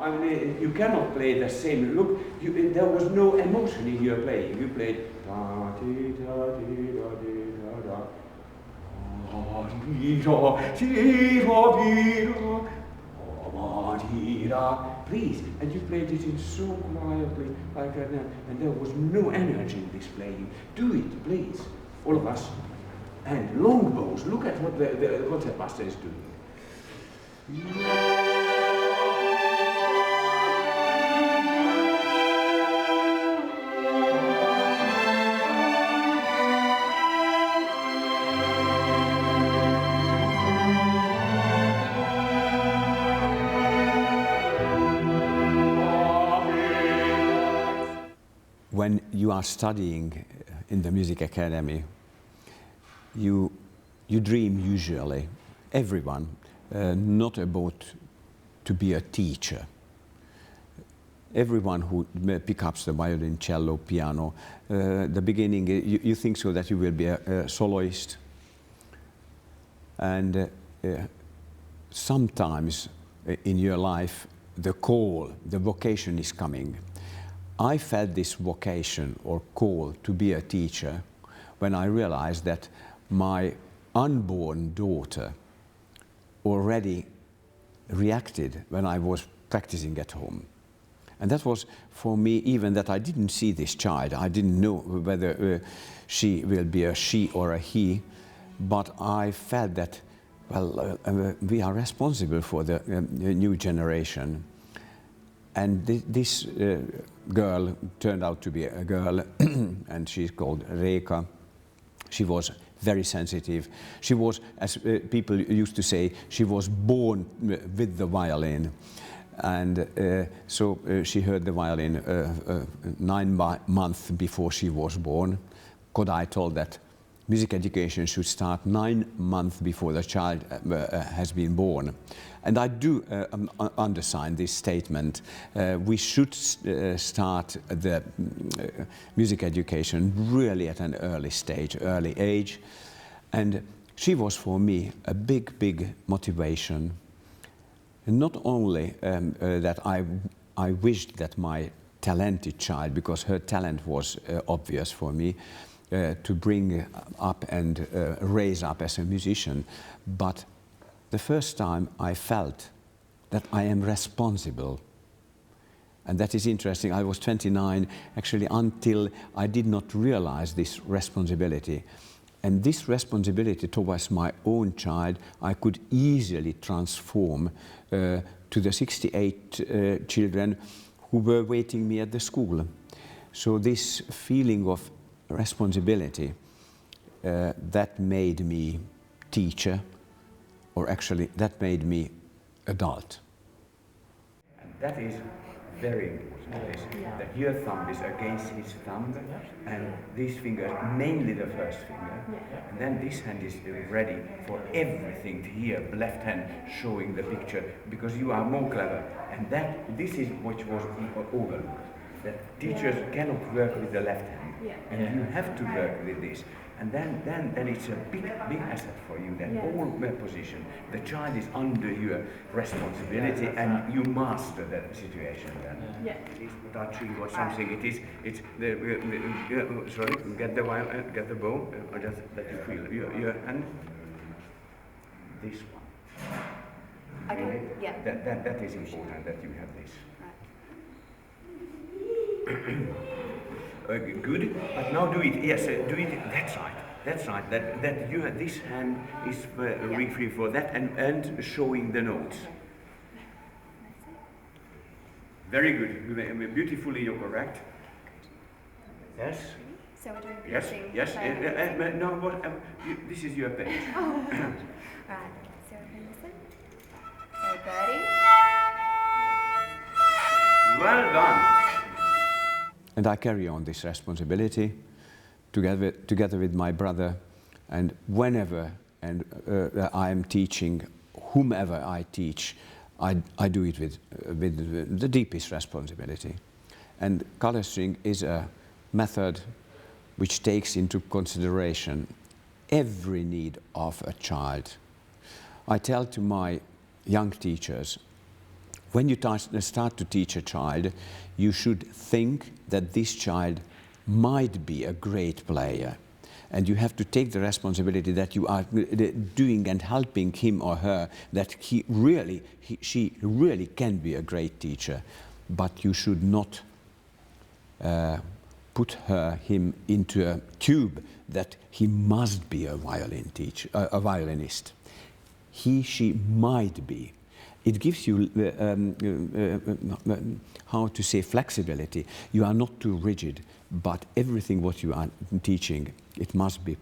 I mean, you cannot play the same. Look, there was no emotion in your playing. You played da di da di da di da da. Please, and you played it in so quietly, like that, and there was no energy in this playing. Do it, please, all of us. And long bows. Look at what the concertmaster is doing. When you are studying in the music academy, you dream usually, everyone, not about to be a teacher. Everyone who picks up the violin, cello, piano, the beginning, you think so that you will be a soloist. And sometimes in your life, the call, the vocation is coming. I felt this vocation or call to be a teacher when I realized that my unborn daughter already reacted when I was practicing at home. And that was for me, even that I didn't see this child. I didn't know whether she will be a she or a he, but I felt that, well, we are responsible for the new generation. And this girl turned out to be a girl, and she's called Reika. She was very sensitive. She was, as people used to say, she was born with the violin. And so she heard the violin 9 months before she was born. Kodály told that music education should start 9 months before the child has been born. And I do undersign this statement. We should start the music education really at an early stage, early age. And she was for me a big, big motivation. And not only that I wished that my talented child, because her talent was obvious for me, to bring up and raise up as a musician, but the first time I felt that I am responsible. And that is interesting. I was 29 actually until I did not realize this responsibility. And this responsibility towards my own child I could easily transform to the 68 children who were waiting me at the school. So this feeling of responsibility that made me teacher, or actually that made me adult. And that is very important, that your thumb is against his thumb, and these fingers, mainly the first finger, and then this hand is ready for everything to hear, left hand showing the picture, because you are more clever. And this is what was overlooked, that teachers cannot work with the left hand, and you have to work with this. And then it's a big asset for you, that all position, the child is under your responsibility, and you master that situation then. It is touching or something, it's sorry, get the bow, or just let you feel your hand. This one. Okay, yeah. That is important that you have this. Good, but now do it. Yes, do it. That's right. That's right. That you have this hand is free for that, and showing the notes. Very good. Beautifully, you're correct. Yes. So we're doing yes. pitching. Yes. Now what? This is your page. Oh. Right. So we're going to listen. So birdie. Well done. And I carry on this responsibility together with my brother, and whenever I am teaching, whomever I teach, I do it with the deepest responsibility. And Colourstring is a method which takes into consideration every need of a child. I tell to my young teachers, when you start to teach a child, you should think that this child might be a great player. And you have to take the responsibility that you are doing and helping him or her, that she really can be a great teacher. But you should not put him into a tube that he must be a violin teacher, a violinist. She might be. It gives you, how to say, flexibility. You are not too rigid, but everything what you are teaching, it must be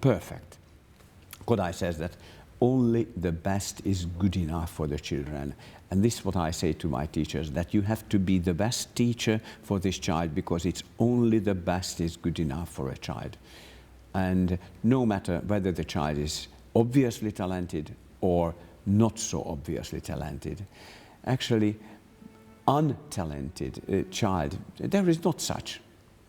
perfect. Kodály says that only the best is good enough for the children. And this is what I say to my teachers, that you have to be the best teacher for this child, because it's only the best is good enough for a child. And no matter whether the child is obviously talented or not so obviously talented. Actually, untalented child, there is not such.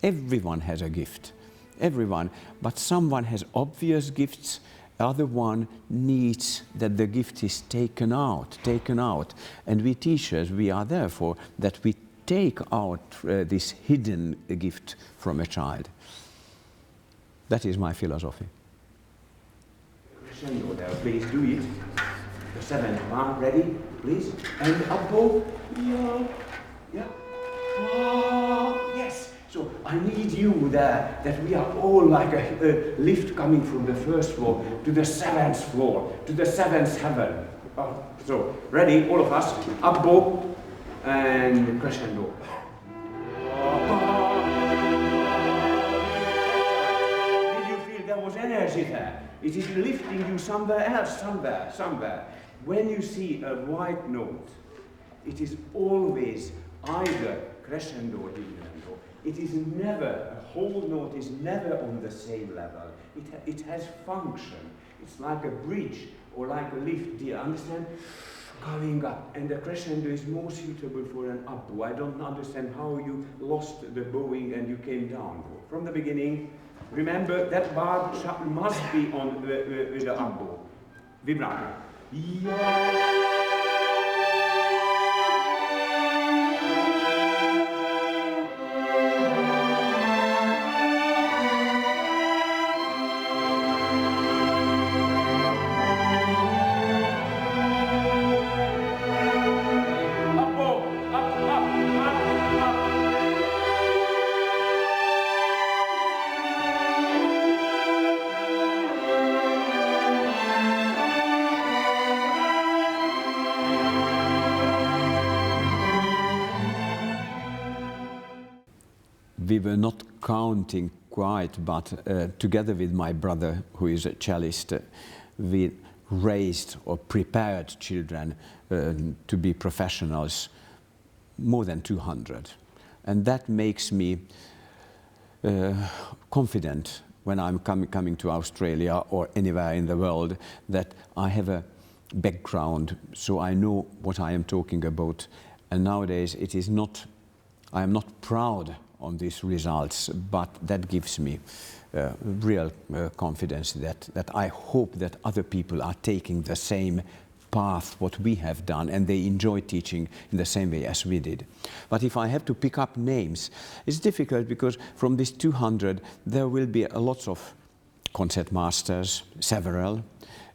Everyone has a gift, everyone. But someone has obvious gifts, other one needs that the gift is taken out. And we teachers, we are there for that we take out this hidden gift from a child. That is my philosophy. Please do it. The seventh one, ready, please. And up, bow. Yeah. Yes. So I need you there, that we are all like a lift coming from the first floor to the seventh floor, to the seventh heaven. So, ready, all of us, up, bow, and crescendo. Did you feel there was energy there? It is lifting you somewhere else, somewhere. When you see a white note, it is always either crescendo or diminuendo. It is never, a whole note is never on the same level. It has function. It's like a bridge or like a lift, do you understand? Coming up, and the crescendo is more suitable for an up bow. I don't understand how you lost the bowing and you came down. From the beginning, remember that bar must be on the up bow. Vibrato. Yeah. We were not counting quite, but together with my brother, who is a cellist, we raised or prepared children to be professionals, more than 200. And that makes me confident when I'm coming to Australia or anywhere in the world, that I have a background, so I know what I am talking about. And nowadays it is not, I am not proud on these results, but that gives me real confidence that I hope that other people are taking the same path what we have done, and they enjoy teaching in the same way as we did. But if I have to pick up names, it's difficult, because from these 200 there will be lots of concert masters, several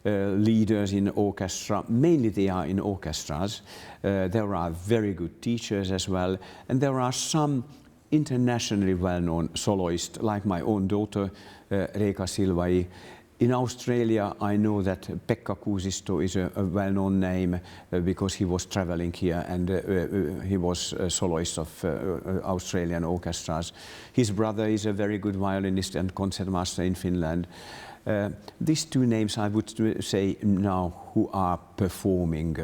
leaders in orchestra, mainly they are in orchestras. There are very good teachers as well, and there are some internationally well-known soloists, like my own daughter, Géza Szilvay. In Australia, I know that Pekka Kuusisto is a well-known name because he was traveling here, and he was a soloist of Australian orchestras. His brother is a very good violinist and concertmaster in Finland. These two names I would say now who are performing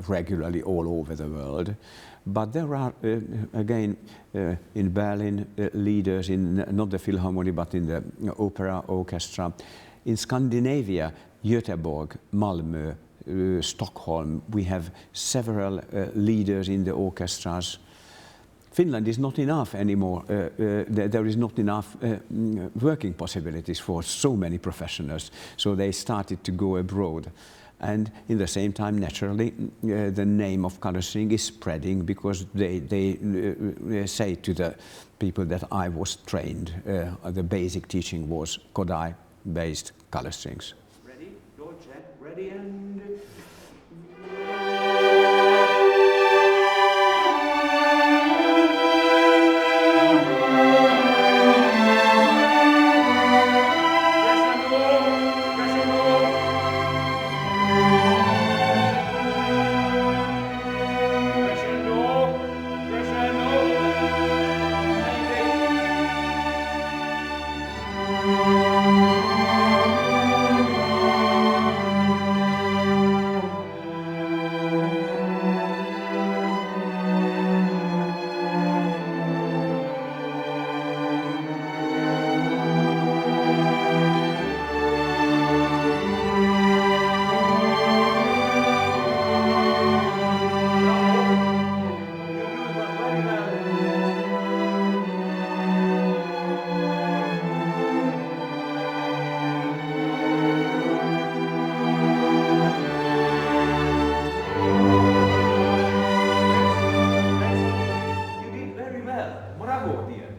regularly all over the world. But there are, again, in Berlin, leaders in not the Philharmonic, but in the opera orchestra. In Scandinavia, Göteborg, Malmö, Stockholm, we have several leaders in the orchestras. Finland is not enough anymore. There is not enough working possibilities for so many professionals, so they started to go abroad. And in the same time, naturally, the name of Colourstrings is spreading because they say to the people that I was trained. The basic teaching was Kodály-based Colourstrings. Ready? George, ready and...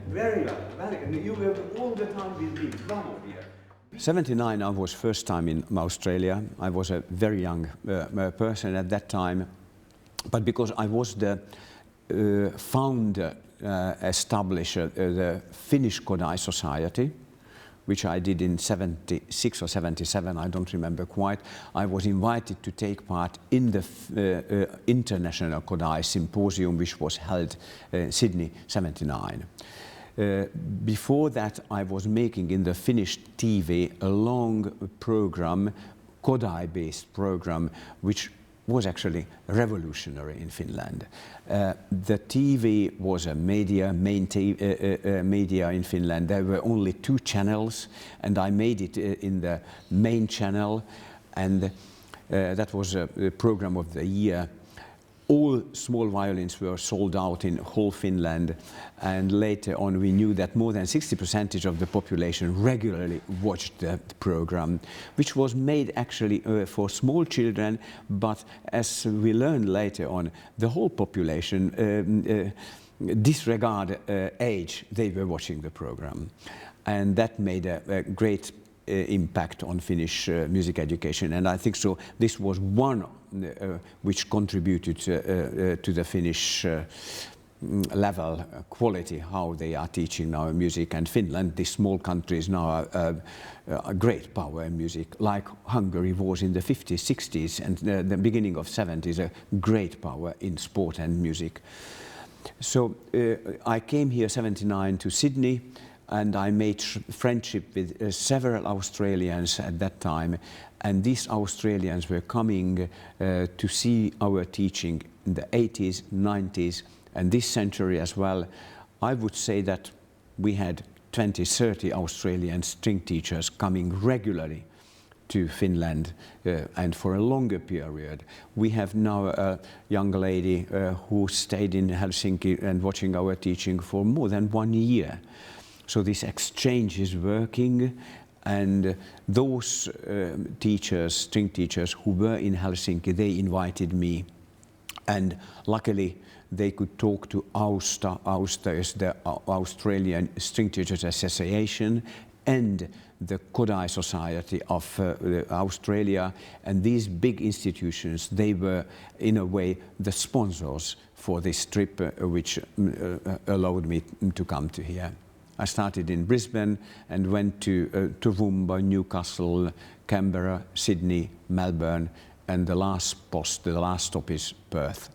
Very well. You were all the time with me. Bravo, dear. 79, I was first time in Australia. I was a very young person at that time, but because I was the founder, establisher, the Finnish Kodály Society, which I did in 76 or 77, I don't remember quite. I was invited to take part in the International Kodály Symposium, which was held in Sydney, 79. Before that, I was making in the Finnish TV a long program, Kodály-based program, which was actually revolutionary in Finland. The TV was a media in Finland. There were only 2 channels, and I made it in the main channel, and that was a program of the year. All small violins were sold out in whole Finland, and later on we knew that more than 60% of the population regularly watched the program, which was made actually for small children, but as we learned later on, the whole population disregard age, they were watching the program. And that made a great impact on Finnish music education, and I think so this was one which contributed to the Finnish level quality, how they are teaching now music. And Finland, this small country, is now a great power in music, like Hungary was in the 50s, 60s, and the beginning of 70s, a great power in sport and music. So I came here 79 to Sydney, and I made friendship with several Australians at that time, and these Australians were coming to see our teaching in the 80s, 90s, and this century as well. I would say that we had 20, 30 Australian string teachers coming regularly to Finland and for a longer period. We have now a young lady who stayed in Helsinki and watching our teaching for more than 1 year. So this exchange is working, and those teachers, string teachers who were in Helsinki, they invited me, and luckily they could talk to AUSTA. AUSTA is the Australian String Teachers Association, and the Kodály Society of Australia, and these big institutions, they were in a way the sponsors for this trip, which allowed me to come to here. I started in Brisbane and went to Toowoomba, Newcastle, Canberra, Sydney, Melbourne, and the last stop is Perth.